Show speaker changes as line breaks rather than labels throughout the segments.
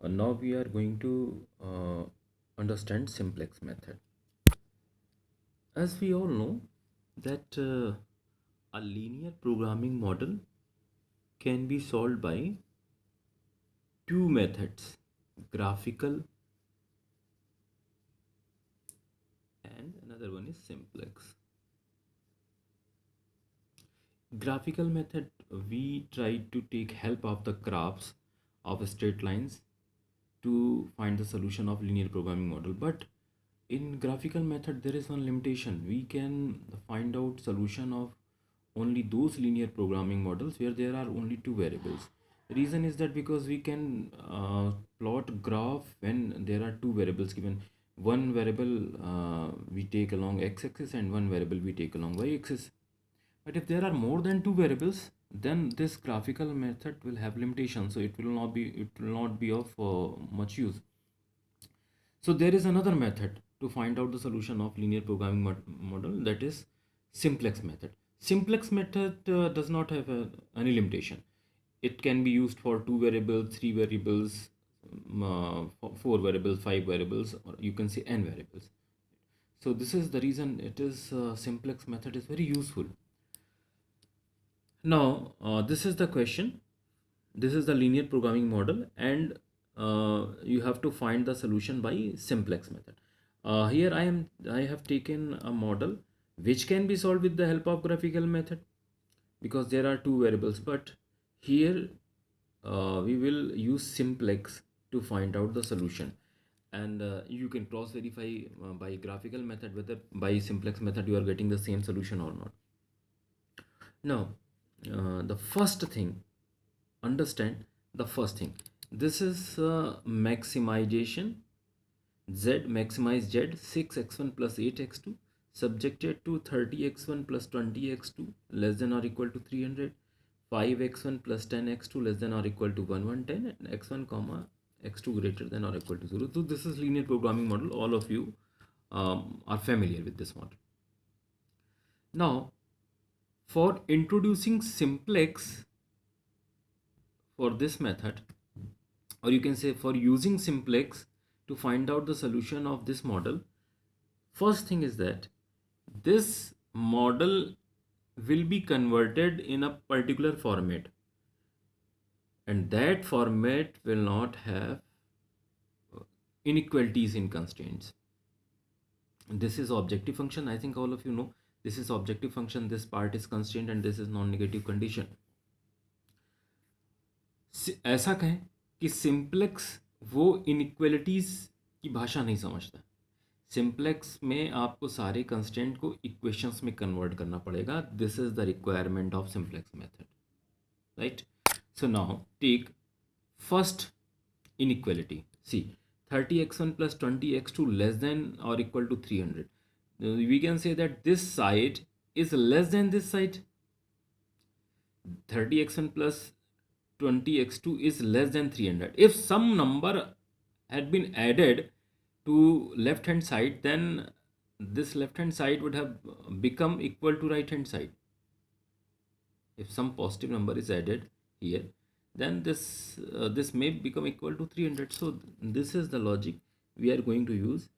Now we are going to understand simplex method. As we all know that a linear programming model can be solved by two methods, graphical and another one is simplex. Graphical method, we try to take help of the graphs of straight lines to find the solution of linear programming model, but in graphical method there is one limitation. We can find out solution of only those linear programming models where there are only two variables. Reason is that because we can plot graph when there are two variables given. One variable we take along x-axis and one variable we take along y-axis. But if there are more than two variables, then this graphical method will have limitations, so it will not be of much use. So there is another method to find out the solution of linear programming model, that is simplex method. Simplex method does not have any limitation. It can be used for two variables, three variables, four variables, five variables, or you can say n variables. So this is the reason it is simplex method is very useful. Now, this is the question. This is the linear programming model, and you have to find the solution by simplex method. Here I have taken a model which can be solved with the help of graphical method because there are two variables. But here we will use simplex to find out the solution, and you can cross verify by graphical method whether by simplex method you are getting the same solution or not. Now, the first thing, understand the first thing. This is maximization. Z, maximize Z, 6x1 plus 8x2 subjected to 30x1 plus 20x2 less than or equal to 300, 5x1 plus 10x2 less than or equal to 110, and x1 comma x2 greater than or equal to 0. So this is linear programming model. All of you are familiar with this model. Now, for introducing simplex for this method, or you can say for using simplex to find out the solution of this model, first thing is that this model will be converted in a particular format, and that format will not have inequalities in constraints. This is objective function. I think all of you know this is objective function, this part is constraint, and this is non-negative condition. ऐसा कहें कि simplex वो inequalities की भाषा नहीं समझता। Simplex में आपको सारे कंस्टेंट को इक्वेशंस में कन्वर्ट करना पड़ेगा। This is the requirement of simplex method, right? So now take first inequality. See, 30x1 plus 20x2 less than or equal to 300. We can say that this side is less than this side. 30x1 plus 20x2 is less than 300. If some number had been added to left hand side, then this left hand side would have become equal to right hand side. If some positive number is added here, then this may become equal to 300. So this is the logic we are going to use,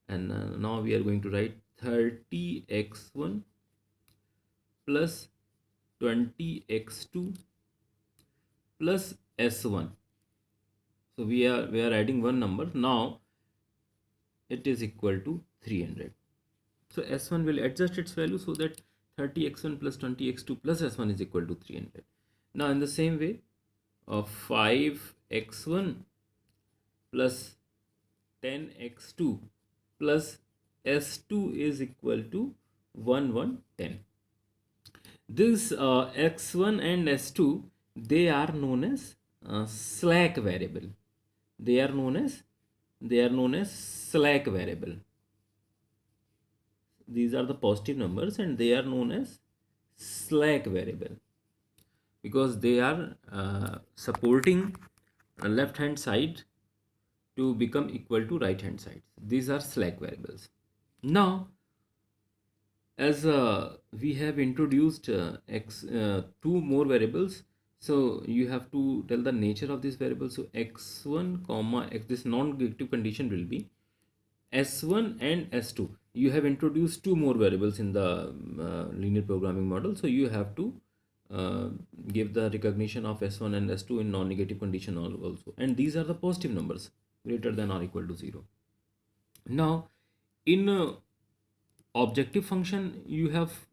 and now we are going to write 30x1 plus 20x2 plus s1. So we are adding one number. Now it is equal to 300. So s1 will adjust its value so that 30x1 plus 20x2 plus s1 is equal to 300. Now in the same way, 5x1 plus 10x2 plus s2 is equal to 1110. This x1 and s2, they are known as slack variable. They are known as slack variable. These are the positive numbers and they are known as slack variable because they are supporting left hand side to become equal to right hand side. These are slack variables. Now, as we have introduced two more variables, So you have to tell the nature of this variable. So x1 comma x, this non-negative condition will be s1 and s2. You have introduced two more variables in the linear programming model, so you have to uh, give the recognition of s1 and s2 in non-negative condition also, and these are the positive numbers greater than or equal to 0. Now in objective function you have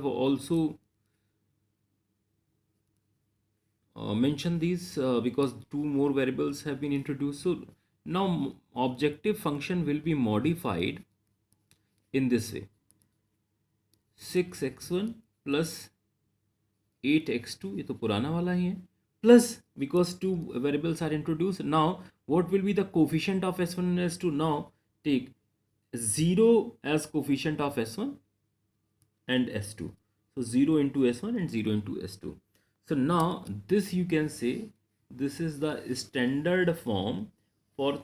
also mentioned these because two more variables have been introduced. So now objective function will be modified in this way: 6x1 plus 8x2, ये तो पुराना वाला ही है, plus because two variables are introduced, now what will be the coefficient of s1 and s2? Now take 0 as coefficient of s1 and s2, so 0 into s1 and 0 into s2. So now this you can say this is the standard form for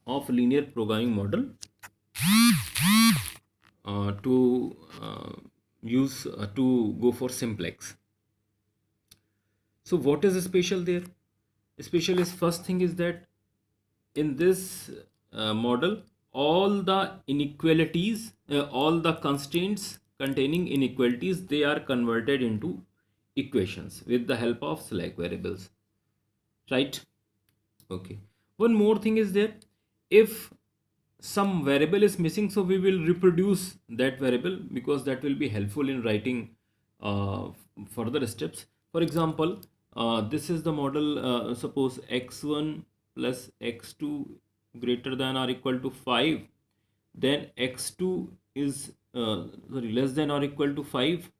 of linear programming model to use to go for simplex. So what is special there? Special is, first thing is that in this model all the inequalities, all the constraints containing inequalities, they are converted into equations with the help of slack variables, right? Okay. One more thing is there: if some variable is missing, so we will reproduce that variable because that will be helpful in writing further steps. For example, this is the model. Suppose x1 plus x2 greater than or equal to 5, then x2 is less than or equal to 5,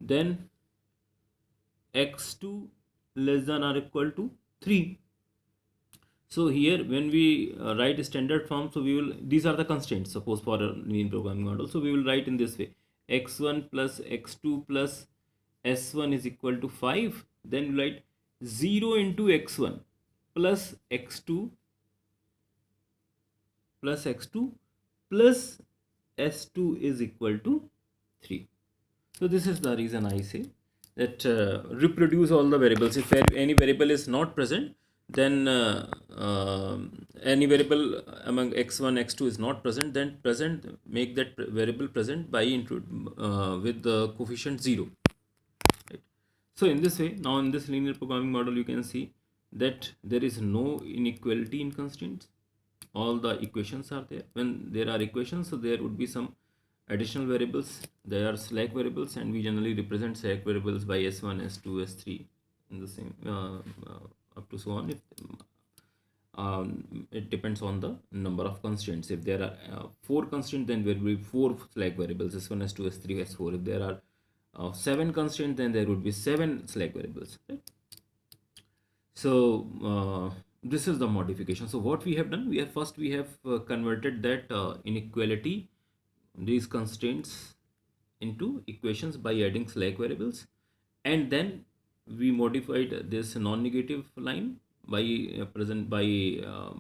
then x2 less than or equal to 3. So here when we write standard form, so we will, these are the constraints suppose for a linear programming model, so we will write in this way: x1 plus x2 plus s1 is equal to 5, then we write 0 into x1 plus x2 plus x2 plus s2 is equal to 3. So this is the reason I say that reproduce all the variables. If any variable is not present, then any variable among x1 x2 is not present, then present, make that variable present by with the coefficient 0, right? So in this way, now in this linear programming model you can see that there is no inequality in constraints. All the equations are there. When there are equations, so there would be some additional variables. They are slack variables, and we generally represent slack variables by s1 s2 s3 in the same up to so on. If it depends on the number of constraints. If there are 4 constraints, then there will be 4 slack variables: s1 s2 s3 s4. If there are 7 constraints, then there would be 7 slack variables, right? So this is the modification. So what we have done, we have converted that inequality, these constraints, into equations by adding slack variables, and then we modified this non-negative line by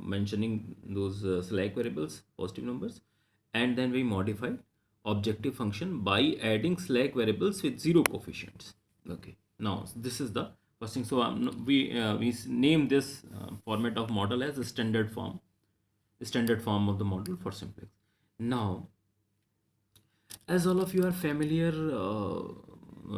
mentioning those slack variables, positive numbers, and then we modified objective function by adding slack variables with 0 coefficients. Okay, now this is the first thing. So we name this format of model as a standard form of the model for simplex. Now, as all of you are familiar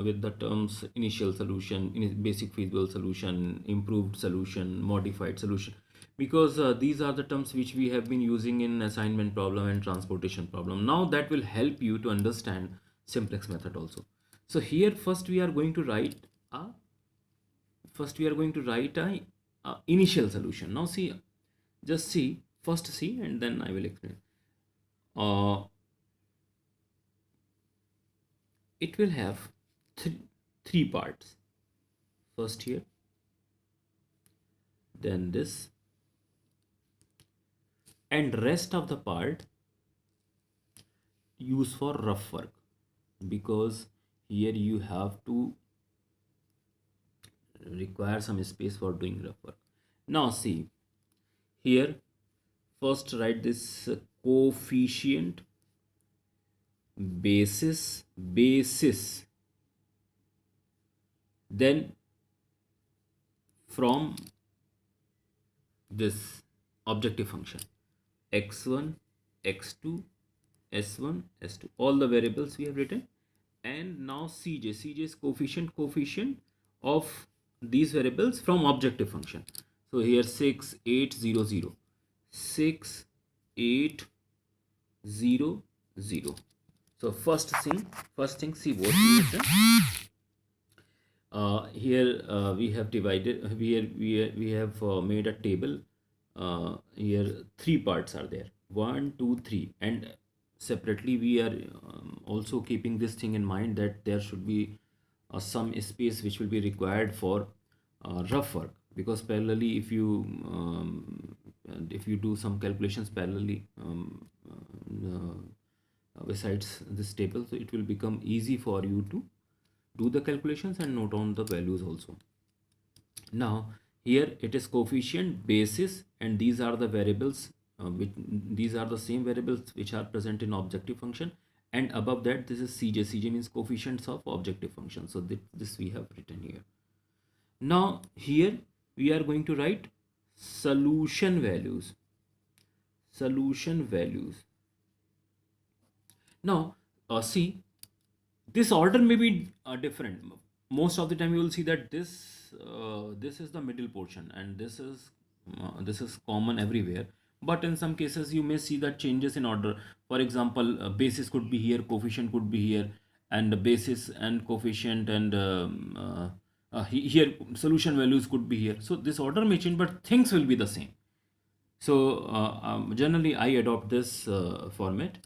with the terms initial solution, basic feasible solution, improved solution, modified solution, because these are the terms which we have been using in assignment problem and transportation problem. Now that will help you to understand simplex method also. So here first we are going to write a initial solution. Now see, just see, first see, and then I will explain. It will have three parts. First here, then this, and rest of the part use for rough work, because here you have to require some space for doing rough work. Now see, here first write this coefficient, basis, Then from this objective function, x1, x2, s1, s2, all the variables we have written, and now cj is coefficient of these variables from objective function. So here 6 8 0 0, 6 8 0 0. So first thing, see what we have done. Here we have divided, we have made a table. Here three parts are there, 1 2 3, and separately we are also keeping this thing in mind that there should be some space which will be required for rough work, because parallelly if you do some calculations parallelly besides this table, so it will become easy for you to do the calculations and note down the values also. Now here it is coefficient, basis, and these are the variables these are the same variables which are present in objective function, and above that this is cj means coefficients of objective function. So this we have written here. Now here we are going to write solution values. Now see, this order may be different. Most of the time you will see that this is the middle portion, and this is common everywhere, but in some cases you may see that changes in order. For example, basis could be here, coefficient could be here, and the basis and coefficient, and here solution values could be here. So this order may change, but things will be the same. So generally I adopt this format: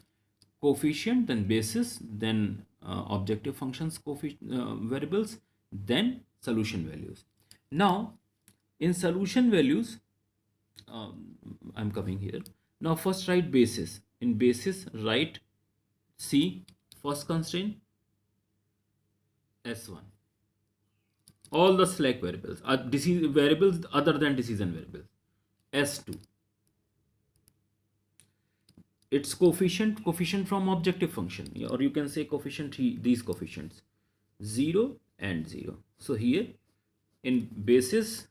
coefficient, then basis, then objective functions variables, then solution values. Now in solution values, I'm coming here. Now first write basis. In basis write C, first constraint, S1, all the slack variables are variables other than decision variables. S2, its coefficient from objective function, or you can say coefficient, these coefficients 0 and 0. So here in basis,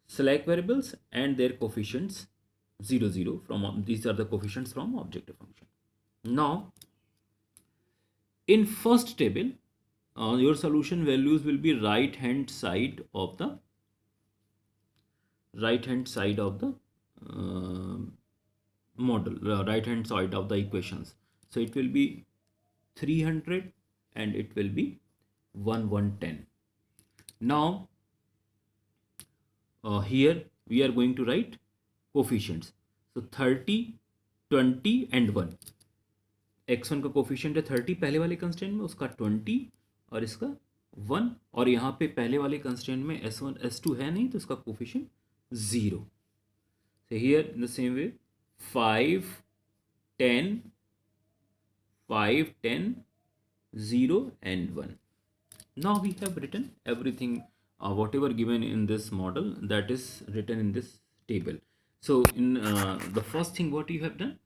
slack variables and their coefficients 0 0, from these are the coefficients from objective function. Now in first table, your solution values will be right hand side of the model, right hand side of the equations. So it will be 300 and it will be 110. Now here we are going to write coefficients. So 30, 20 and 1. x1 का coefficient है 30 पहले वाले constraint में, उसका 20 और इसका 1, और यहाँ पे पहले वाले कंस्ट्रेंट में s1 s2 है नहीं, तो इसका coefficient 0. So here in the same way 5 10 5 10 0 and 1. Now we have written everything, whatever given in this model, that is written in this table. So in the first thing what you have done,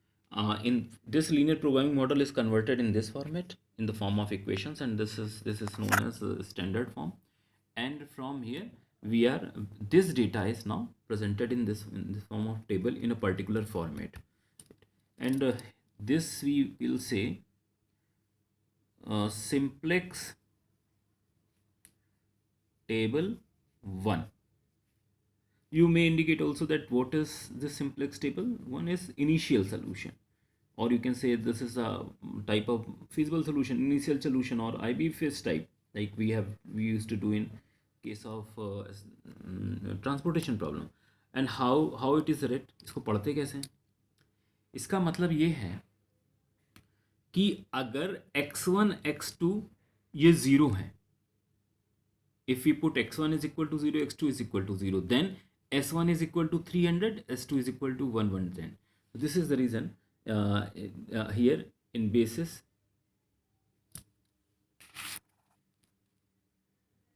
in this linear programming model is converted in this format, in the form of equations, and this is known as the standard form. And from here this data is now presented in this form of table in a particular format, and this we will say simplex table 1. You may indicate also that what is the simplex table 1 is initial solution, or you can say this is a type of feasible solution, initial solution, or IBFS type, like we used to do in case of transportation problem. And how it is read, इसको पढ़ते कैसे हैं? इसका मतलब ये है कि अगर x1 x2 ये 0 है, if we put x1 is equal to 0, x2 is equal to 0, then s1 is equal to 300, s2 is equal to 110. So this is the reason here in basis